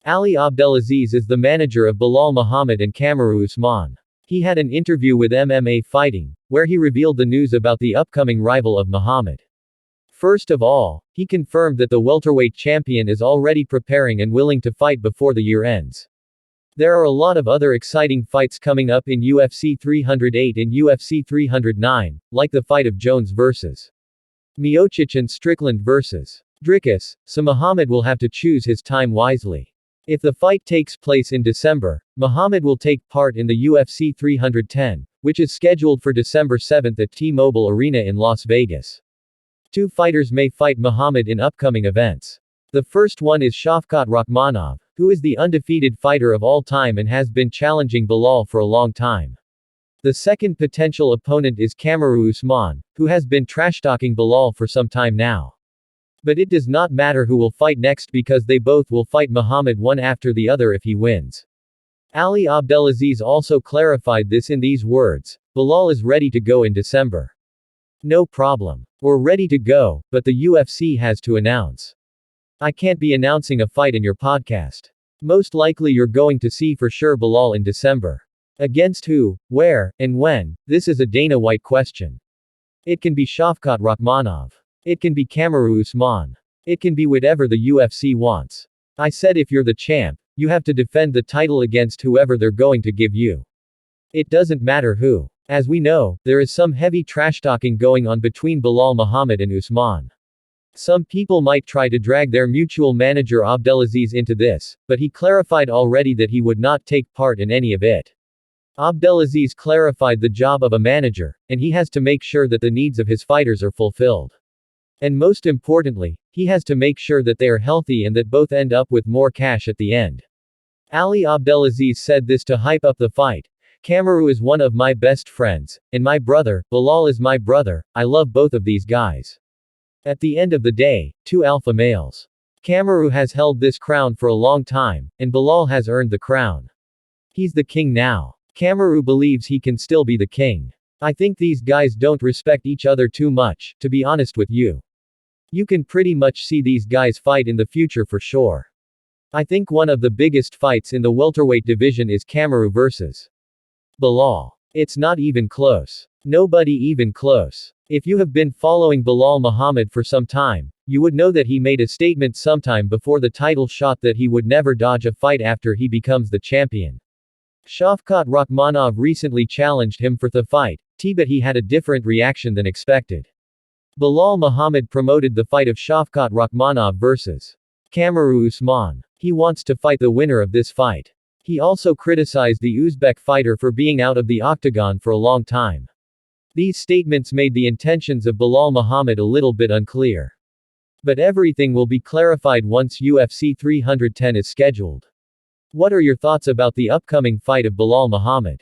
Ali Abdelaziz is the manager of Belal Muhammad and Kamaru Usman. He had an interview with MMA Fighting, where he revealed the news about the upcoming rival of Muhammad. First of all, he confirmed that the welterweight champion is already preparing and willing to fight before the year ends. There are a lot of other exciting fights coming up in UFC 308 and UFC 309, like the fight of Jones vs. Miocic and Strickland vs. Dricus, so Muhammad will have to choose his time wisely. If the fight takes place in December, Muhammad will take part in the UFC 310, which is scheduled for December 7 at T-Mobile Arena in Las Vegas. Two fighters may fight Muhammad in upcoming events. The first one is Shavkat Rakhmonov, who is the undefeated fighter of all time and has been challenging Belal for a long time. The second potential opponent is Kamaru Usman, who has been trashtalking Belal for some time now. But it does not matter who will fight next because they both will fight Muhammad one after the other if he wins. Ali Abdelaziz also clarified this in these words: Belal is ready to go in December. No problem. We're ready to go, but the UFC has to announce. I can't be announcing a fight in your podcast. Most likely you're going to see for sure Belal in December. Against who, where, and when, this is a Dana White question. It can be Shavkat Rakhmonov. It can be Kamaru Usman. It can be whatever the UFC wants. I said if you're the champ, you have to defend the title against whoever they're going to give you. It doesn't matter who. As we know, there is some heavy trash-talking going on between Belal Muhammad and Usman. Some people might try to drag their mutual manager Abdelaziz into this, but he clarified already that he would not take part in any of it. Abdelaziz clarified the job of a manager, and he has to make sure that the needs of his fighters are fulfilled. And most importantly, he has to make sure that they are healthy and that both end up with more cash at the end. Ali Abdelaziz said this to hype up the fight. Kamaru is one of my best friends, and my brother, Belal is my brother. I love both of these guys. At the end of the day, two alpha males. Kamaru has held this crown for a long time, and Belal has earned the crown. He's the king now. Kamaru believes he can still be the king. I think these guys don't respect each other too much, to be honest with you. You can pretty much see these guys fight in the future for sure. I think one of the biggest fights in the welterweight division is Kamaru vs. Belal. It's not even close. Nobody even close. If you have been following Belal Muhammad for some time, you would know that he made a statement sometime before the title shot that he would never dodge a fight after he becomes the champion. Shavkat Rakhmonov recently challenged him for the fight, but he had a different reaction than expected. Belal Muhammad promoted the fight of Shavkat Rakhmonov vs. Kamaru Usman. He wants to fight the winner of this fight. He also criticized the Uzbek fighter for being out of the octagon for a long time. These statements made the intentions of Belal Muhammad a little bit unclear. But everything will be clarified once UFC 310 is scheduled. What are your thoughts about the upcoming fight of Belal Muhammad?